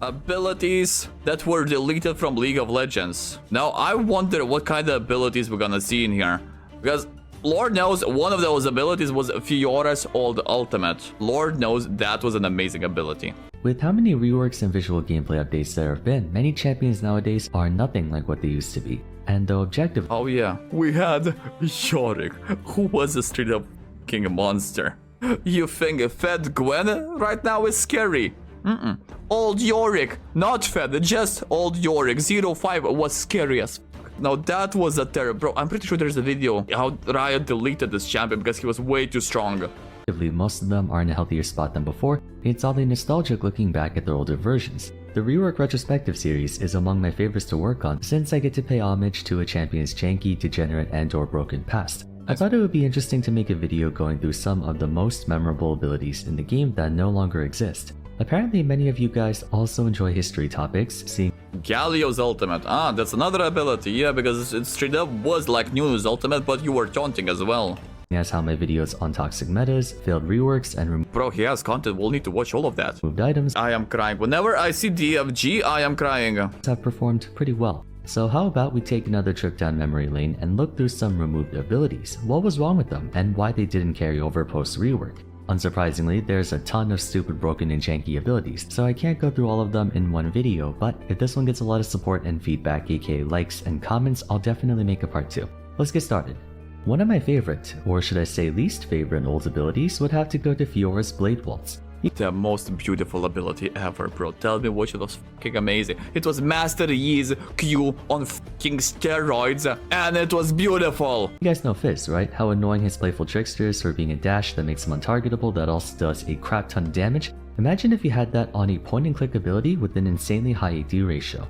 Abilities that were deleted from League of Legends. Now, I wonder what kind of abilities we're gonna see in here. Because Lord knows one of those abilities was Fiora's old ultimate. Lord knows that was an amazing ability. With how many reworks and visual gameplay updates there have been, many champions nowadays are nothing like what they used to be. And the objective— Oh yeah, we had Yorick, who was a straight up king monster. You think Fed Gwen right now is scary? Old Yorick, not Fed, just old Yorick. 05 was scary as f. Now that was a terror. Bro, I'm pretty sure there's a video how Riot deleted this champion because he was way too strong. Most of them are in a healthier spot than before. It's oddly nostalgic looking back at their older versions. The Rework Retrospective series is among my favorites to work on since I get to pay homage to a champion's janky, degenerate, and/or broken past. I thought it would be interesting to make a video going through some of the most memorable abilities in the game that no longer exist. Apparently many of you guys also enjoy history topics, seeing Galio's ultimate. Ah, that's another ability. Yeah, because it straight up was like Nunu's ultimate, but you were taunting as well. as how my videos on toxic metas, failed reworks, and Bro, he has content. We'll need to watch all of that. removed items I am crying. Whenever I see DFG, I am crying. have performed pretty well. So how about we take another trip down memory lane and look through some removed abilities, what was wrong with them, and why they didn't carry over post-rework. Unsurprisingly, there's a ton of stupid, broken, and janky abilities, so I can't go through all of them in one video, but if this one gets a lot of support and feedback, aka likes and comments, I'll definitely make a part 2. Let's get started. One of my favorite, or should I say least favorite old abilities would have to go to Fiora's Blade Waltz. The most beautiful ability ever, bro. Tell me which was fucking amazing. It was Master Yi's Q on fucking steroids, and it was beautiful. You guys know Fizz, right? How annoying his playful trickster is for being a dash that makes him untargetable that also does a crap ton of damage. Imagine if you had that on a point and click ability with an insanely high AD ratio.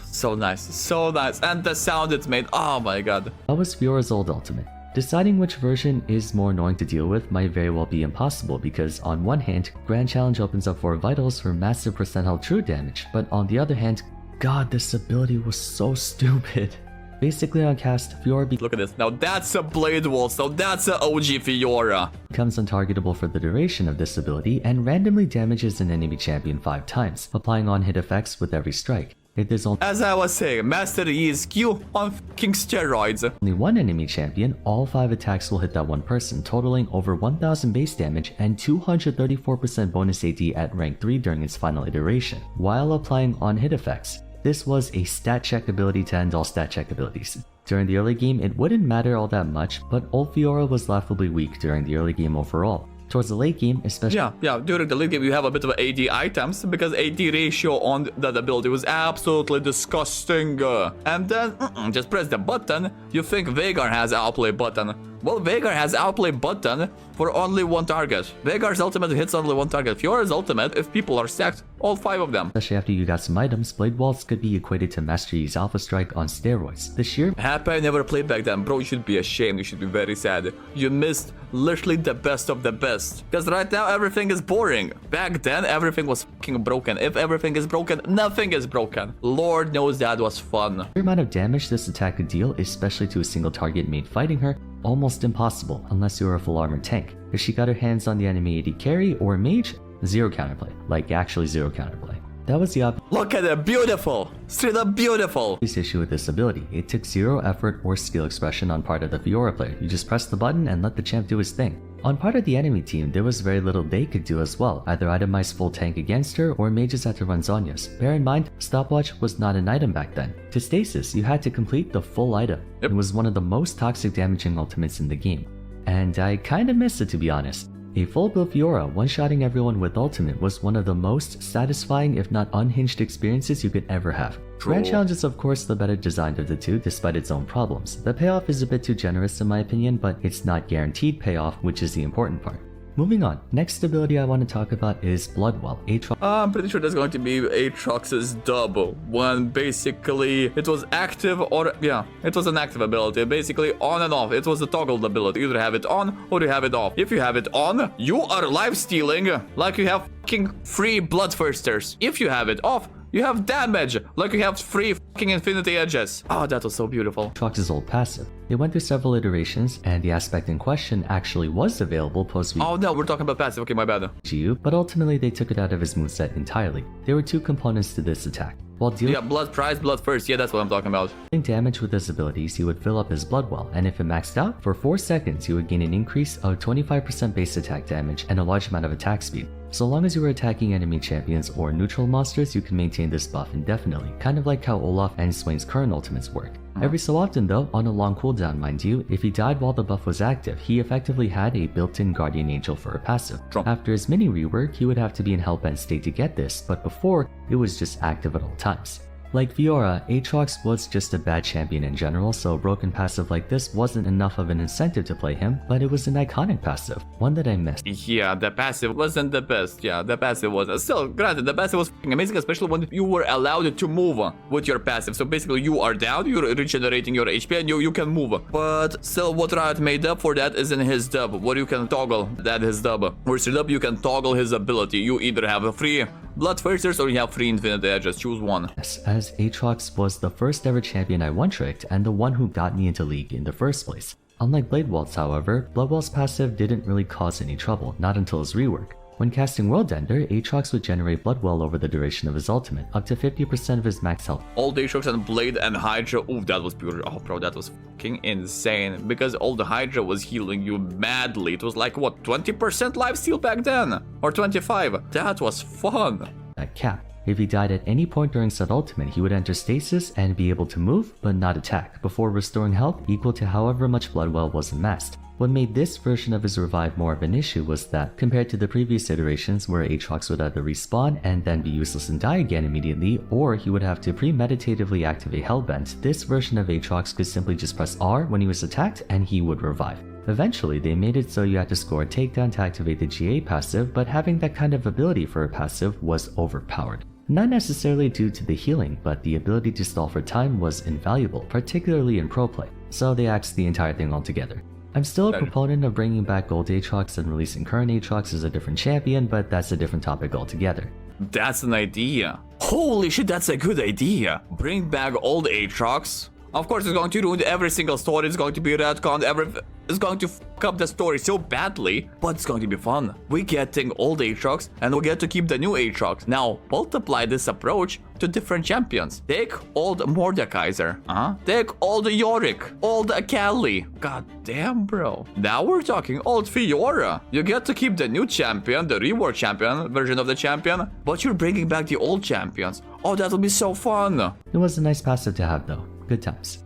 So nice, so nice. And the sound it made, oh my god. That was Fiora's old ultimate. Deciding which version is more annoying to deal with might very well be impossible because on one hand, Grand Challenge opens up 4 vitals for massive percent health true damage, but on the other hand, god, this ability was so stupid. Basically on cast, Fiora Look at this, now that's a Blade Wall, so that's a OG Fiora. becomes untargetable for the duration of this ability and randomly damages an enemy champion 5 times, applying on-hit effects with every strike. If there's As I was saying, Master Yi's Q on fucking steroids. only one enemy champion, all 5 attacks will hit that one person, totaling over 1000 base damage and 234% bonus AD at rank 3 during its final iteration, while applying on-hit effects. This was a stat check ability to end all stat check abilities. During the early game, it wouldn't matter all that much, but old Fiora was laughably weak during the early game overall. Towards the late game, especially Yeah, during the late game you have a bit of AD items because AD ratio on that ability was absolutely disgusting. And then, just press the button, you think Veigar has outplay button. Well, Veigar has outplay button for only one target. Veigar's ultimate hits only one target. Fiora's ultimate, if people are stacked, all 5 of them. after you got some items, Blade Waltz could be equated to Master Yi's Alpha Strike on steroids. The sheer Happy I never played back then. Bro, you should be ashamed. You should be very sad. You missed literally the best of the best. Because right now everything is boring. Back then everything was fucking broken. If everything is broken, nothing is broken. Lord knows that was fun. amount of damage this attack could deal, especially to a single target mate fighting her, almost impossible unless you're a full armor tank. If she got her hands on the enemy AD carry or mage, zero counterplay. Like actually zero counterplay. That was the obvious Look at it, beautiful. Straight up beautiful. issue with this ability. It took zero effort or skill expression on part of the Fiora player. You just press the button and let the champ do his thing. On part of the enemy team, there was very little they could do as well, either itemize full tank against her or mages had to run Zhonya's. Bear in mind, stopwatch was not an item back then. To stasis, you had to complete the full item. Yep. It was one of the most toxic damaging ultimates in the game. And I kinda miss it, to be honest. A full build Fiora one-shotting everyone with ultimate was one of the most satisfying if not unhinged experiences you could ever have. Grand Challenge is of course the better designed of the two despite its own problems. The payoff is a bit too generous in my opinion, but it's not guaranteed payoff, which is the important part. Moving on, next ability I want to talk about is Bloodwell, I'm pretty sure that's going to be Aatrox's double. When basically it was active or it was an active ability. Basically on and off. It was a toggled ability. Either have it on or you have it off. If you have it on, you are life stealing like you have fucking free bloodthirsters. If you have it off, You have damage, like you have 3 fucking infinity edges. Oh, that was so beautiful. Aatrox's old passive. It went through several iterations, and the aspect in question actually was available post Oh no, we're talking about passive, okay, my bad. GU, but ultimately they took it out of his moveset entirely. There were 2 components to this attack. While dealing Yeah, blood prize, blood first, yeah, that's what I'm talking about. damage with his abilities, he would fill up his blood well, and if it maxed out, for 4 seconds he would gain an increase of 25% base attack damage and a large amount of attack speed. So long as you were attacking enemy champions or neutral monsters, you can maintain this buff indefinitely, kind of like how Olaf and Swain's current ultimates work. Every so often though, on a long cooldown mind you, if he died while the buff was active, he effectively had a built-in Guardian Angel for a passive. After his mini rework, he would have to be in hellbent state to get this, but before, it was just active at all times. Like Fiora, Aatrox was just a bad champion in general, so a broken passive like this wasn't enough of an incentive to play him, but it was an iconic passive, one that I missed. Yeah, the passive wasn't the best. Yeah, the passive was... Still, granted, the passive was fucking amazing, especially when you were allowed to move with your passive. So basically, you are down, you're regenerating your HP, and you can move. But still, what Riot made up for that is in his dub, where you can toggle that his dub. Where's your dub, you can toggle his ability. You either have a free Bloodthirsters or you have 3 infinite edges, choose one. Yes, as Aatrox was the first ever champion I one-tricked and the one who got me into League in the first place. Unlike Blade Waltz, however, Bloodwell's passive didn't really cause any trouble, not until his rework. When casting World Ender, Aatrox would generate Bloodwell over the duration of his ultimate, up to 50% of his max health. Old Aatrox and Blade and Hydra, ooh, that was beautiful. Oh, bro, that was fucking insane. Because Old Hydra was healing you madly. It was like, what, 20% lifesteal back then? Or 25? That was fun. At cap. If he died at any point during said ultimate, he would enter stasis and be able to move, but not attack, before restoring health equal to however much Bloodwell was amassed. What made this version of his revive more of an issue was that, compared to the previous iterations where Aatrox would either respawn and then be useless and die again immediately, or he would have to premeditatively activate Hellbent, this version of Aatrox could simply just press R when he was attacked and he would revive. Eventually, they made it so you had to score a takedown to activate the GA passive, but having that kind of ability for a passive was overpowered. Not necessarily due to the healing, but the ability to stall for time was invaluable, particularly in pro play, so they axed the entire thing altogether. I'm still a proponent of bringing back old Aatrox and releasing current Aatrox as a different champion, but that's a different topic altogether. That's an idea. Holy shit, that's a good idea. Bring back old Aatrox. Of course, it's going to ruin every single story. It's going to be retconned. It's going to fuck up the story so badly, but it's going to be fun. We're getting old Aatrox, and we get to keep the new Aatrox. Now, multiply this approach to different champions. Take old Mordekaiser. Take old Yorick. Old Akali. God damn, bro. Now we're talking old Fiora. You get to keep the new champion, the rework champion version of the champion, but you're bringing back the old champions. Oh, that'll be so fun. It was a nice passive to have though. Good times.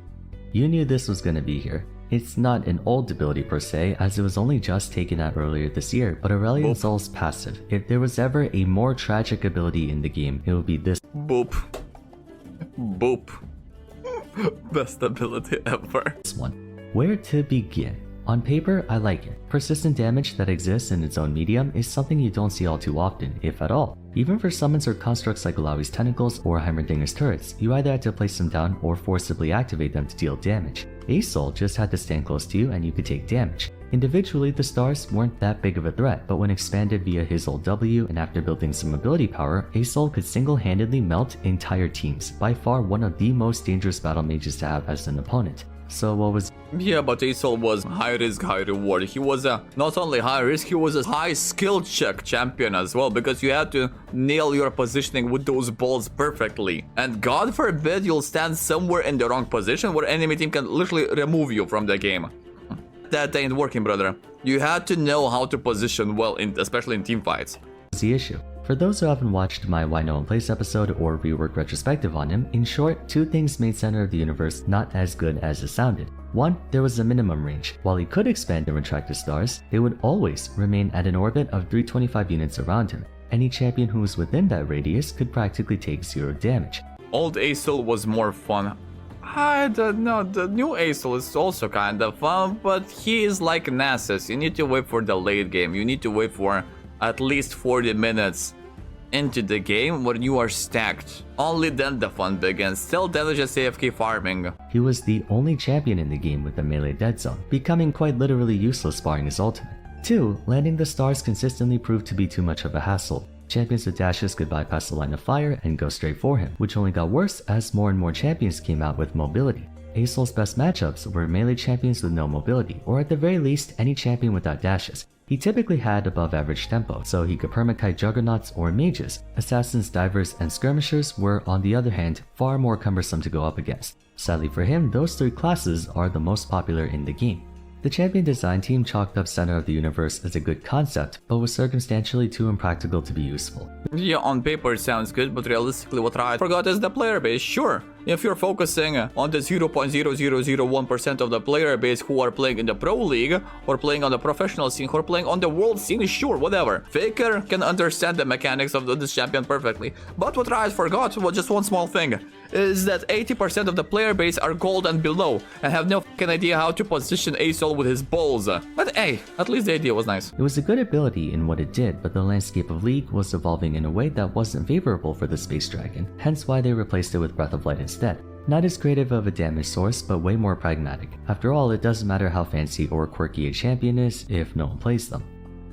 You knew this was gonna be here. It's not an old ability per se, as it was only just taken out earlier this year, but Aurelion Sol's passive. If there was ever a more tragic ability in the game, it would be this. Boop. Boop. Best ability ever. This one. Where to begin? On paper, I like it. Persistent damage that exists in its own medium is something you don't see all too often, if at all. Even for summons or constructs like Alawi's Tentacles or Heimerdinger's turrets, you either had to place them down or forcibly activate them to deal damage. Aesol just had to stand close to you and you could take damage. Individually, the stars weren't that big of a threat, but when expanded via his old W and after building some ability power, Aesol could single-handedly melt entire teams, by far one of the most dangerous battle mages to have as an opponent. So what was... Yeah, but Aesol was high risk, high reward. He was not only high risk, he was a high skill check champion as well, because you had to nail your positioning with those balls perfectly. And God forbid you'll stand somewhere in the wrong position where enemy team can literally remove you from the game. That ain't working, brother. You had to know how to position well, especially in team fights. The issue. For those who haven't watched my Why No One Plays episode or rework retrospective on him, in short, 2 things made Center of the Universe not as good as it sounded. 1, there was a minimum range. While he could expand and retract his stars, they would always remain at an orbit of 325 units around him. Any champion who was within that radius could practically take 0 damage. Old Aesol was more fun. I don't know, the new Aesol is also kinda fun, but he is like Nasus. You need to wait for the late game. You need to wait for at least 40 minutes into the game when you are stacked. Only then the fun begins. Still, then it's just AFK farming. He was the only champion in the game with a melee dead zone, becoming quite literally useless barring his ultimate. 2, landing the stars consistently proved to be too much of a hassle. Champions with dashes could bypass the line of fire and go straight for him, which only got worse as more and more champions came out with mobility. Asol's best matchups were melee champions with no mobility, or at the very least any champion without dashes. He typically had above average tempo, so he could permakite juggernauts or mages. Assassins, divers, and skirmishers were, on the other hand, far more cumbersome to go up against. Sadly for him, those three classes are the most popular in the game. The champion design team chalked up Center of the Universe as a good concept, but was circumstantially too impractical to be useful. Yeah, on paper it sounds good, but realistically what I forgot is the player base. Sure, if you're focusing on the 0.0001% of the player base who are playing in the pro league, or playing on the professional scene, or playing on the world scene, sure, whatever. Faker can understand the mechanics of this champion perfectly. But what I forgot was just one small thing, is that 80% of the player base are gold and below, and have no fucking idea how to position Asol with his balls. But hey, at least the idea was nice. It was a good ability in what it did, but the landscape of League was evolving in a way that wasn't favorable for the Space Dragon, hence why they replaced it with Breath of Light instead. Not as creative of a damage source, but way more pragmatic. After all, it doesn't matter how fancy or quirky a champion is if no one plays them.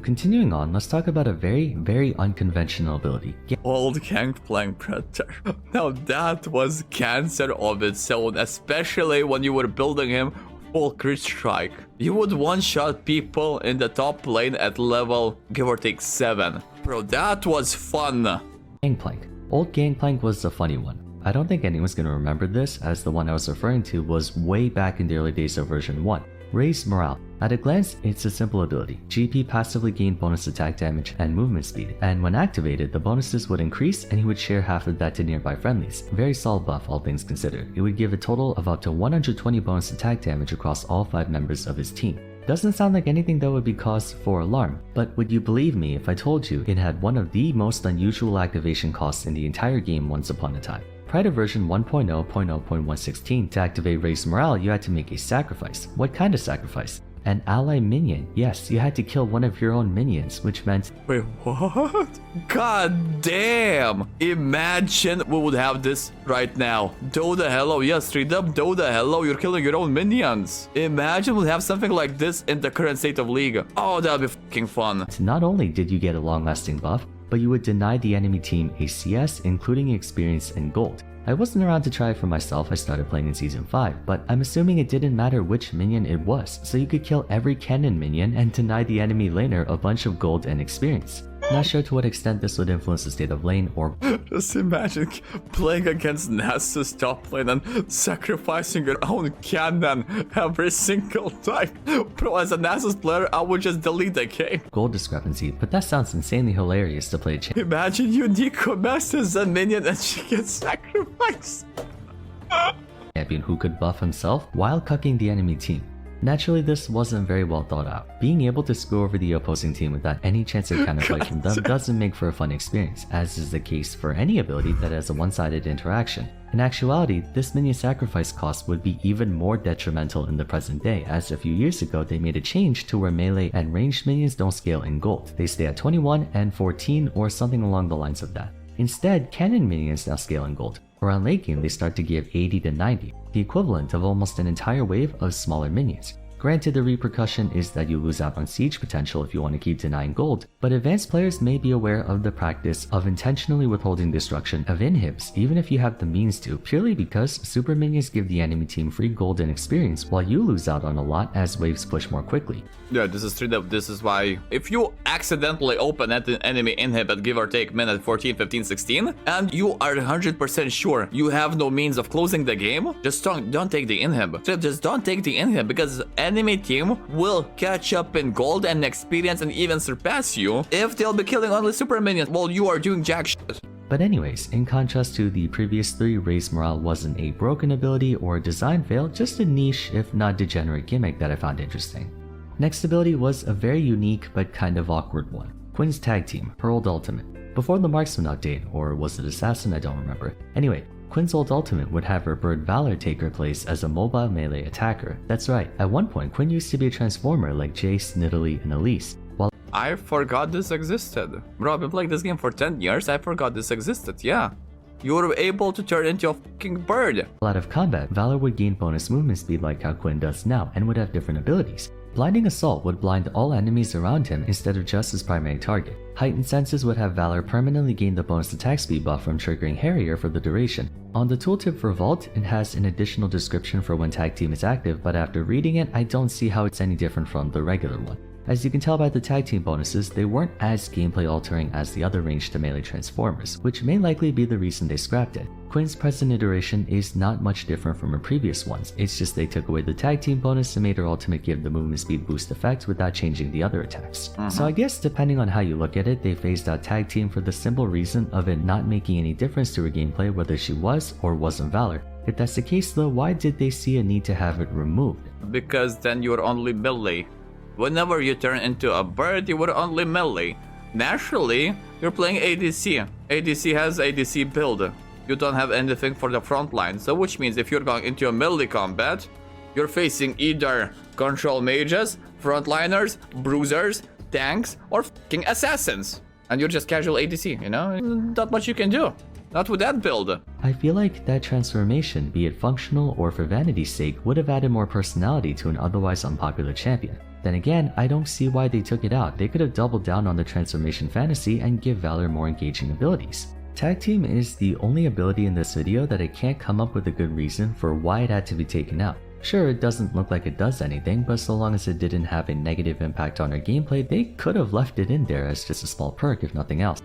Continuing on, let's talk about a very unconventional ability. Old Gangplank Predator. Now that was cancer of its own, especially when you were building him full crit strike. You would one-shot people in the top lane at level, give or take 7. Bro, that was fun. Gangplank. Old Gangplank was a funny one. I don't think anyone's gonna remember this, as the one I was referring to was way back in the early days of version 1. Raise Morale. At a glance, it's a simple ability. GP passively gained bonus attack damage and movement speed, and when activated, the bonuses would increase and he would share half of that to nearby friendlies. Very solid buff, all things considered. It would give a total of up to 120 bonus attack damage across all 5 members of his team. Doesn't sound like anything that would be cause for alarm, but would you believe me if I told you it had one of the most unusual activation costs in the entire game once upon a time? Prior to version 1.0.0.116, to activate Raise Morale, you had to make a sacrifice. What kind of sacrifice? An ally minion. Yes, you had to kill one of your own minions, which meant... Wait, what? God damn! Imagine we would have this right now. Dota hello, yes, straight up Dota hello, you're killing your own minions. Imagine we'd have something like this in the current state of League. Oh, that'd be fucking fun. Not only did you get a long-lasting buff, but you would deny the enemy team a CS, including experience and gold. I wasn't around to try it for myself, I started playing in Season 5, but I'm assuming it didn't matter which minion it was, so you could kill every cannon minion and deny the enemy laner a bunch of gold and experience. Not sure to what extent this would influence the state of lane or... Just imagine playing against Nasus top lane and sacrificing your own cannon every single time. Bro, as a Nasus player, I would just delete the game. Gold discrepancy, but that sounds insanely hilarious to play a champion. Imagine you Nicomas as a minion and she gets sacrificed. Champion who could buff himself while cucking the enemy team. Naturally, this wasn't very well thought out. Being able to screw over the opposing team without any chance of counterfight from them doesn't make for a fun experience, as is the case for any ability that has a one-sided interaction. In actuality, this minion sacrifice cost would be even more detrimental in the present day, as a few years ago they made a change to where melee and ranged minions don't scale in gold. They stay at 21 and 14 or something along the lines of that. Instead, cannon minions now scale in gold. Around late game, they start to give 80 to 90, the equivalent of almost an entire wave of smaller minions. Granted, the repercussion is that you lose out on siege potential if you want to keep denying gold, but advanced players may be aware of the practice of intentionally withholding destruction of inhibs, even if you have the means to, purely because super minions give the enemy team free gold and experience, while you lose out on a lot as waves push more quickly. Yeah, this is straight up, this is why if you accidentally open at an enemy inhib at give or take minute 14, 15, 16, and you are 100% sure you have no means of closing the game, just don't take the inhib. Just don't take the inhib, because enemy team will catch up in gold and experience and even surpass you if they'll be killing only super minions while you are doing jack shit. But anyways, in contrast to the previous 3, Raise Morale wasn't a broken ability or a design fail, just a niche if not degenerate gimmick that I found interesting. Next ability was a very unique but kind of awkward one. Quinn's tag team, her old ultimate. Before the Marksman update, or was it Assassin, I don't remember. Anyway, Quinn's old ultimate would have her Bird Valor take her place as a mobile melee attacker. That's right, at one point Quinn used to be a transformer like Jace, Nidalee, and Elise. While I forgot this existed. Bro, I've been playing this game for 10 years, I forgot this existed, yeah. You were able to turn into a fucking bird. out of combat, Valor would gain bonus movement speed like how Quinn does now, and would have different abilities. Blinding Assault would blind all enemies around him instead of just his primary target. Heightened Senses would have Valor permanently gain the bonus attack speed buff from triggering Harrier for the duration. On the tooltip for Vault, it has an additional description for when Tag Team is active, but after reading it, I don't see how it's any different from the regular one. As you can tell by the tag team bonuses, they weren't as gameplay altering as the other ranged to melee transformers, which may likely be the reason they scrapped it. Quinn's present iteration is not much different from her previous ones, it's just they took away the tag team bonus and made her ultimate give the movement speed boost effect without changing the other attacks. So I guess depending on how you look at it, they phased out tag team for the simple reason of it not making any difference to her gameplay whether she was or wasn't Valor. If that's the case though, why did they see a need to have it removed? Because then you're only melee. Whenever you turn into a bird, you were only melee. Naturally, you're playing ADC. ADC has ADC build. You don't have anything for the front line. So which means if you're going into a melee combat, you're facing either control mages, frontliners, bruisers, tanks, or fucking assassins. And you're just casual ADC, you know? Not much you can do. Not with that build. I feel like that transformation, be it functional or for vanity's sake, would have added more personality to an otherwise unpopular champion. Then again, I don't see why they took it out. They could have doubled down on the transformation fantasy and give Valor more engaging abilities. Tag Team is the only ability in this video that I can't come up with a good reason for why it had to be taken out. Sure, it doesn't look like it does anything, but so long as it didn't have a negative impact on her gameplay, they could have left it in there as just a small perk if nothing else.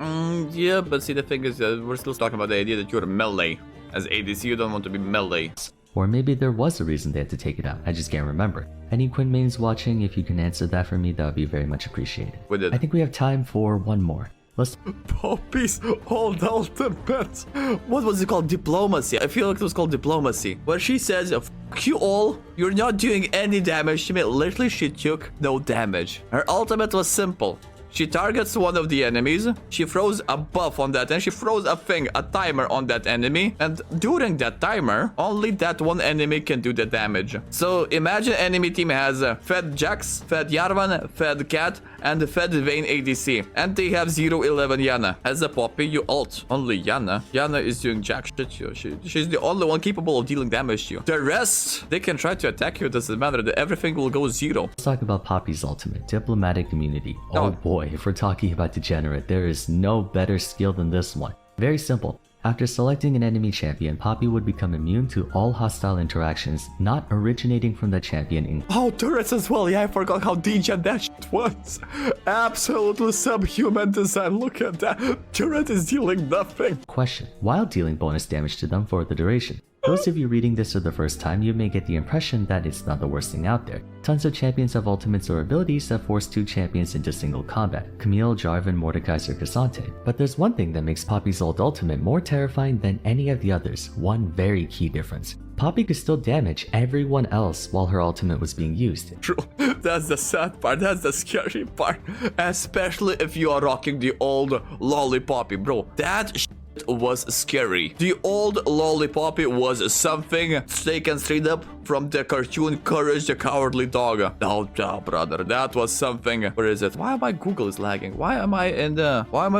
Yeah, but see the thing is we're still talking about the idea that you're melee. As ADC, you don't want to be melee. Or maybe there was a reason they had to take it out, I just can't remember. Any Quinn mains watching, if you can answer that for me, that would be very much appreciated. I think we have time for one more. Let's... Poppy's old ultimate. What was it called? Diplomacy. I feel like it was called Diplomacy. Where she says, fuck you all, you're not doing any damage to me. Literally, she took no damage. Her ultimate was simple. She targets one of the enemies, she throws a buff on that, and she throws a timer on that enemy, and during that timer, only that one enemy can do the damage. So imagine enemy team has Fed Jax, Fed Jarvan, Fed Cat, and Fed Vayne ADC, and they have 0-11 Yana. As a Poppy, you ult only Yana. Yana is doing jack shit to you. She's the only one capable of dealing damage to you. The rest, they can try to attack you, it doesn't matter, everything will go 0. Let's talk about Poppy's ultimate, Diplomatic Immunity. Oh boy. If we're talking about Degenerate, there is no better skill than this one. Very simple. After selecting an enemy champion, Poppy would become immune to all hostile interactions not originating from the champion. Oh, turrets as well. Yeah, I forgot how degen that shit was. Absolutely subhuman design. Look at that. Turret is dealing nothing. Question. While dealing bonus damage to them for the duration. Those of you reading this for the first time, you may get the impression that it's not the worst thing out there. Tons of champions have ultimates or abilities that force 2 champions into single combat. Camille, Jarvan, Mordekaiser, Cassante. But there's one thing that makes Poppy's old ultimate more terrifying than any of the others. One very key difference. Poppy could still damage everyone else while her ultimate was being used. True. That's the sad part. That's the scary part. Especially if you are rocking the old Lollipoppy, bro. That was scary. The old Lollipoppy was something taken straight up from the cartoon Courage the Cowardly Dog. Oh, brother, that was something. Where is it? Why my Google is lagging? Why am I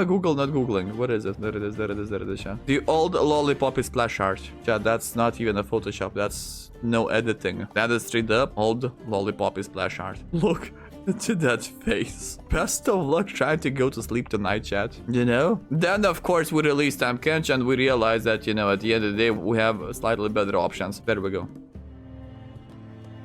Google not Googling? What is it? There it is, there it is, there it is, yeah. The old Lollipoppy splash art. Yeah, that's not even a Photoshop. That's no editing. That is straight up old Lollipoppy splash art. Look to that face. Best of luck trying to go to sleep tonight, chat. You know? Then, of course, we released Tam Kench and we realized that, you know, at the end of the day, we have slightly better options. There we go.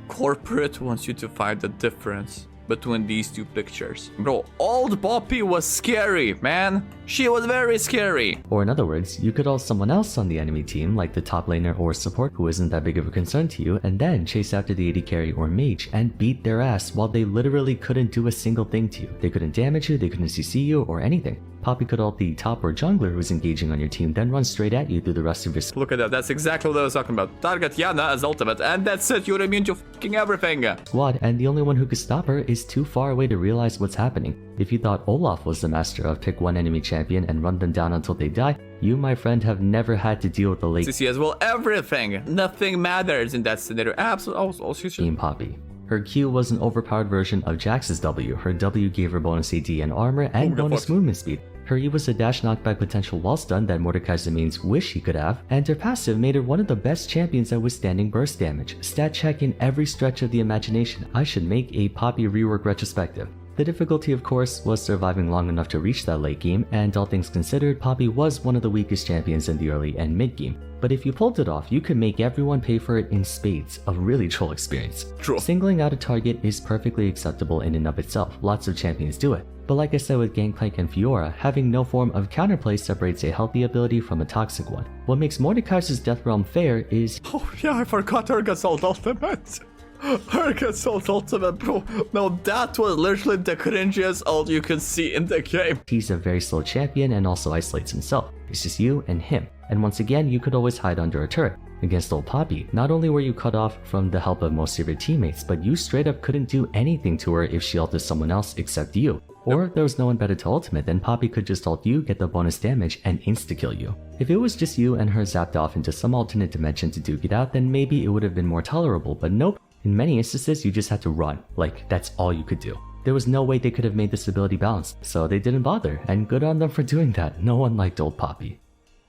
Corporate wants you to find the difference between these 2 pictures. Bro, old Poppy was scary, man. She was very scary. Or in other words, you could ult someone else on the enemy team, like the top laner or support who isn't that big of a concern to you, and then chase after the AD carry or mage and beat their ass while they literally couldn't do a single thing to you. They couldn't damage you, they couldn't CC you, or anything. Poppy could ult the top or jungler who's engaging on your team, then run straight at you through the rest of your... Look at that, that's exactly what I was talking about. Target Yana as ultimate, and that's it, you're immune to fucking everything. Squad, and the only one who could stop her is too far away to realize what's happening. If you thought Olaf was the master of pick one enemy champion and run them down until they die, you, my friend, have never had to deal with the late... CC as well, everything. Nothing matters in that scenario. Absolutely. Team Poppy. Her Q was an overpowered version of Jax's W. Her W gave her bonus AD and armor and bonus movement speed. Her E was a dash knockback potential wall stun that Mordekaiser mains wish he could have, and her passive made her one of the best champions at withstanding burst damage. Stat check in every stretch of the imagination. I should make a Poppy rework retrospective. The difficulty, of course, was surviving long enough to reach that late game, and all things considered, Poppy was one of the weakest champions in the early and mid game. But if you pulled it off, you could make everyone pay for it in spades, a really troll experience. True. Singling out a target is perfectly acceptable in and of itself, lots of champions do it. But like I said with Gangplank and Fiora, having no form of counterplay separates a healthy ability from a toxic one. What makes Mordekaiser's Death Realm fair is— Oh yeah, I forgot Urgasalt Ultimate. Urgasalt Ultimate, bro. No, that was literally the cringiest ult you could see in the game. he's a very slow champion and also isolates himself. It's just you and him. And once again, you could always hide under a turret. Against old Poppy, not only were you cut off from the help of most of your teammates, but you straight up couldn't do anything to her if she ulted someone else except you. Or there was no one better to ultimate, then Poppy could just ult you, get the bonus damage, and insta-kill you. If it was just you and her zapped off into some alternate dimension to duke it out, then maybe it would have been more tolerable, but nope. In many instances, you just had to run. Like, that's all you could do. There was no way they could have made this ability balanced, so they didn't bother, and good on them for doing that. No one liked old Poppy.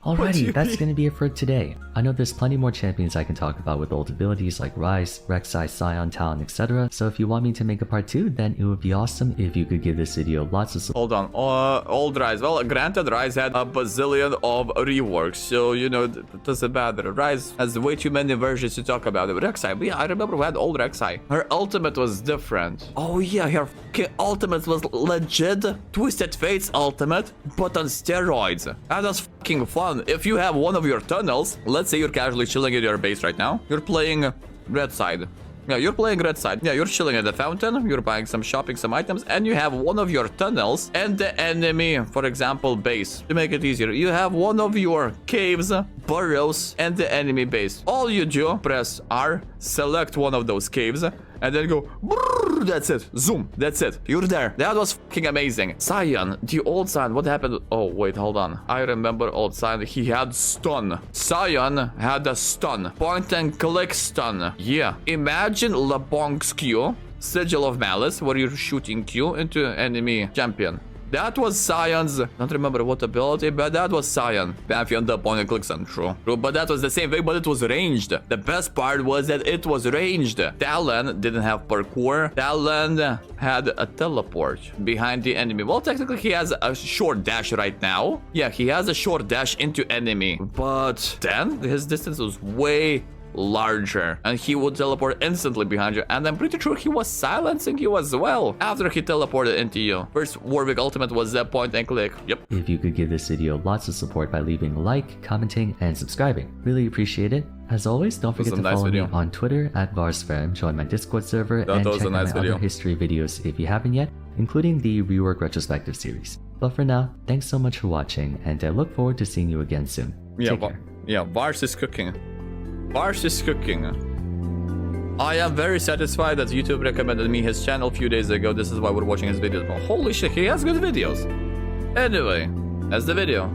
Alrighty, that's gonna be it for today. I know there's plenty more champions I can talk about with old abilities like Rise, Rek'Sai, Sion, Talon, etc. So if you want me to make a part 2, then it would be awesome if you could give this video lots of support. Hold on, old Rise. Well, granted, Rise had a bazillion of reworks, so you know, it doesn't matter. Rise has way too many versions to talk about. Rek'Sai, but yeah, I remember we had old Rek'Sai. Her ultimate was different. Oh yeah, her fucking ultimate was legit Twisted Fate's ultimate, but on steroids. That was fucking fun. If you have one of your tunnels, let's say you're casually chilling at your base right now, you're playing red side. Yeah, you're playing red side. Yeah, you're chilling at the fountain, you're buying some shopping, some items, and you have one of your tunnels and the enemy, for example, base. To make it easier, you have one of your caves, burrows, and the enemy base. All you do, press R, select one of those caves, and then go, brrr, that's it, zoom, that's it, you're there. That was fucking amazing. Sion, the old Sion, what happened? Oh, wait, hold on. I remember old Sion, he had stun. Sion had a stun, point and click stun. Yeah, imagine LeBonk's Q, Sigil of Malice, where you're shooting Q into enemy champion. That was Sion's, don't remember what ability, but that was Sion. Pantheon the point and clicks on, true. But that was the same thing, but it was ranged. The best part was that it was ranged. Talon didn't have parkour. Talon had a teleport behind the enemy. Well, technically he has a short dash right now. Yeah, he has a short dash into enemy. But then his distance was way larger, and he would teleport instantly behind you, and I'm pretty sure he was silencing you as well after he teleported into you. First Warwick ultimate was that point and click. Yep. If you could give this video lots of support by leaving a like, commenting, and subscribing. Really appreciate it. As always, don't forget to follow me on Twitter at Vars, join my Discord server, and check out my other history videos if you haven't yet, including the Rework Retrospective series. But for now, thanks so much for watching, and I look forward to seeing you again soon. Take care. Yeah, Vars is cooking. Vars is cooking. I am very satisfied that YouTube recommended me his channel a few days ago. This is why we're watching his videos. But holy shit, he has good videos. Anyway, that's the video.